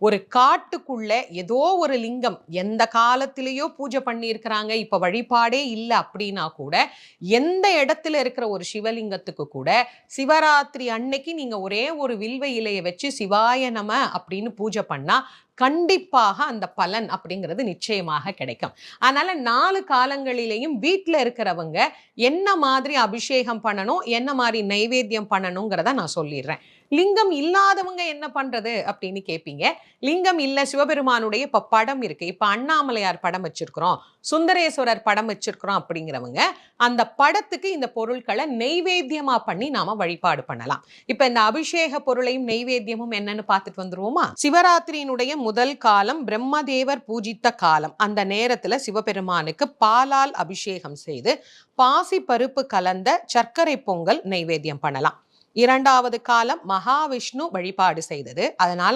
ஒரு காட்டுக்குள்ள ஏதோ ஒரு லிங்கம் எந்த காலத்திலேயோ பூஜை பண்ணியிருக்கிறாங்க, இப்ப வழிபாடே இல்ல அப்படின்னா கூட, எந்த இடத்துல இருக்கிற ஒரு சிவலிங்கத்துக்கு கூட சிவராத்திரி அன்னைக்கு நீங்க ஒரே ஒரு வில்வ இலைய வச்சு சிவாய நம அப்படின்னு பூஜை பண்ணா கண்டிப்பாக அந்த பலன் அப்படிங்கிறது நிச்சயமாக கிடைக்கும். அதனால 4 காலங்களிலேயும் வீட்ல இருக்கிறவங்க என்ன மாதிரி அபிஷேகம் பண்ணணும், என்ன மாதிரி நைவேத்தியம் பண்ணணுங்கிறத நான் சொல்லிடுறேன். லிங்கம் இல்லாதவங்க என்ன பண்றது அப்படின்னு கேட்பீங்க. லிங்கம் இல்ல, சிவபெருமானுடைய இப்ப படம் இருக்கு. இப்ப அண்ணாமலையார் படம் வச்சிருக்கிறோம், சுந்தரேஸ்வரர் படம் வச்சிருக்கிறோம் அப்படிங்கிறவங்க அந்த படத்துக்கு இந்த பொருட்களை நெய்வேத்தியமா பண்ணி நாம வழிபாடு பண்ணலாம். இப்ப இந்த அபிஷேக பொருளையும் நெய்வேத்தியமும் என்னன்னு பார்த்துட்டு வந்துருவோமா? சிவராத்திரியினுடைய முதல் காலம் பிரம்மதேவர் பூஜித்த காலம். அந்த நேரத்துல சிவபெருமானுக்கு பாலால் அபிஷேகம் செய்து பாசி பருப்பு கலந்த சர்க்கரை பொங்கல் நெய்வேத்தியம் பண்ணலாம். 2வது காலம் மகாவிஷ்ணு வழிபாடு செய்தது. அதனால